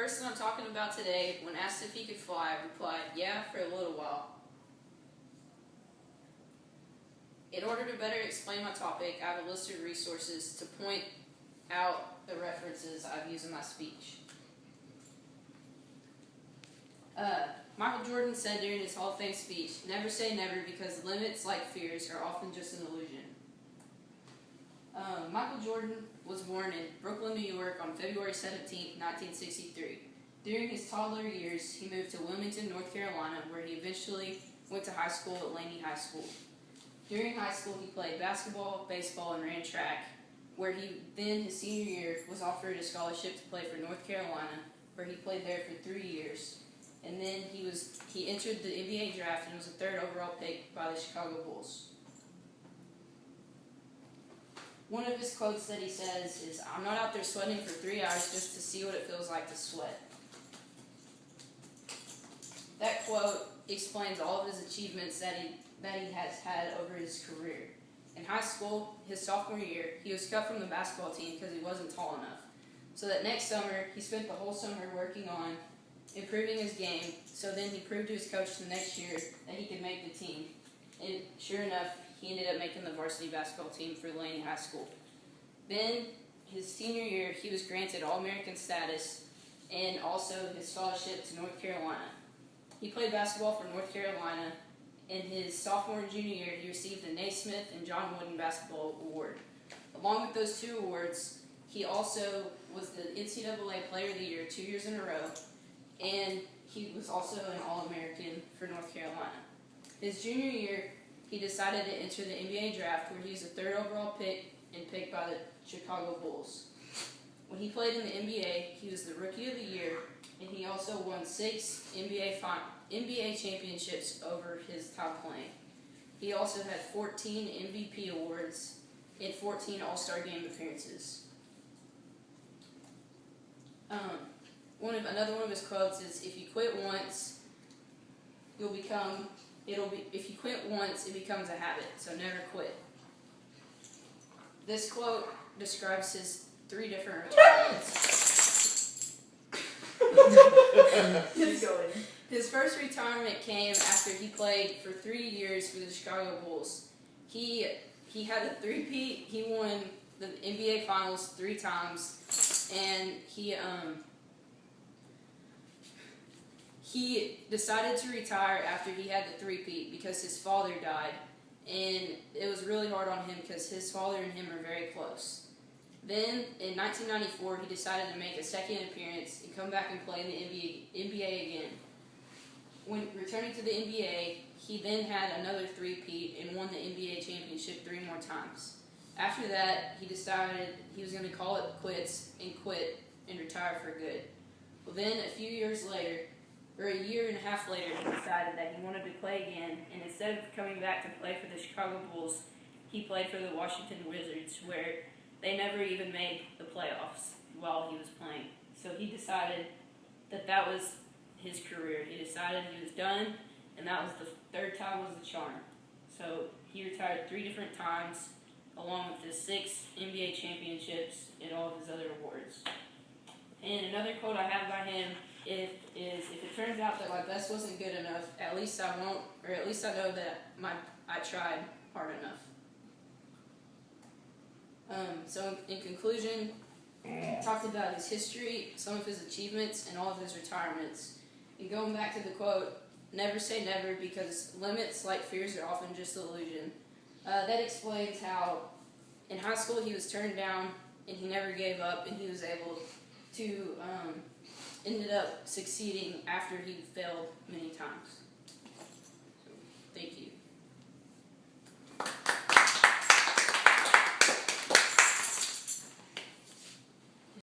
person I'm talking about today, when asked if he could fly, replied, "Yeah, for a little while." In order to better explain my topic, I have a list of resources to point out the references I've used in my speech. Michael Jordan said during his Hall of Fame speech, "Never say never because limits, like fears, are often just an illusion." Michael Jordan was born in Brooklyn, New York on February 17, 1963. During his toddler years, he moved to Wilmington, North Carolina, where he eventually went to high school at Laney High School. During high school, he played basketball, baseball, and ran track, where his senior year was offered a scholarship to play for North Carolina, where he played there for 3 years. And then he entered the NBA draft and was the 3rd overall pick by the Chicago Bulls. One of his quotes that he says is, "I'm not out there sweating for 3 hours just to see what it feels like to sweat." That quote explains all of his achievements that he has had over his career. In high school, his sophomore year, he was cut from the basketball team because he wasn't tall enough. So that next summer, he spent the whole summer working on improving his game, so then he proved to his coach the next year that he could make the team. And sure enough, he ended up making the varsity basketball team for Laney High School. Then, his senior year, he was granted All-American status and also his scholarship to North Carolina. He played basketball for North Carolina. In his sophomore and junior year, he received the Naismith and John Wooden Basketball Award. Along with those 2 awards, he also was the NCAA Player of the Year 2 years in a row, and he was also an All-American for North Carolina. His junior year, he decided to enter the NBA draft, where he was the 3rd overall pick and picked by the Chicago Bulls. When he played in the NBA, he was the Rookie of the Year, and he also won 6 NBA championships over his time playing. He also had 14 MVP awards and 14 All-Star Game appearances. Another one of his quotes is, "If you quit once, if you quit once, it becomes a habit, so never quit." This quote describes his 3 different retirements. His first retirement came after he played for 3 years for the Chicago Bulls. He had a three-peat. He won the NBA Finals 3 times, and he decided to retire after he had the three-peat because his father died, and it was really hard on him because his father and him are very close. Then, in 1994, he decided to make a second appearance and come back and play in the NBA again. When returning to the NBA, he then had another three-peat and won the NBA championship 3 more times. After that, he decided he was going to call it quits and quit and retire for good. Well, then, a few years later, or a year and a half later, he decided that he wanted to play again, and instead of coming back to play for the Chicago Bulls, he played for the Washington Wizards, where they never even made the playoffs while he was playing. So he decided that was his career. He decided he was done, and that was the 3rd time was the charm. So he retired 3 different times, along with his 6 NBA championships and all of his other awards. And another quote I have by him is, "If it turns out that my best wasn't good enough, at least I know that I tried hard enough." So in conclusion, he talked about his history, some of his achievements, and all of his retirements. And going back to the quote, "Never say never because limits, like fears, are often just an illusion." That explains how in high school he was turned down and he never gave up, and he was able to ended up succeeding after he failed many times.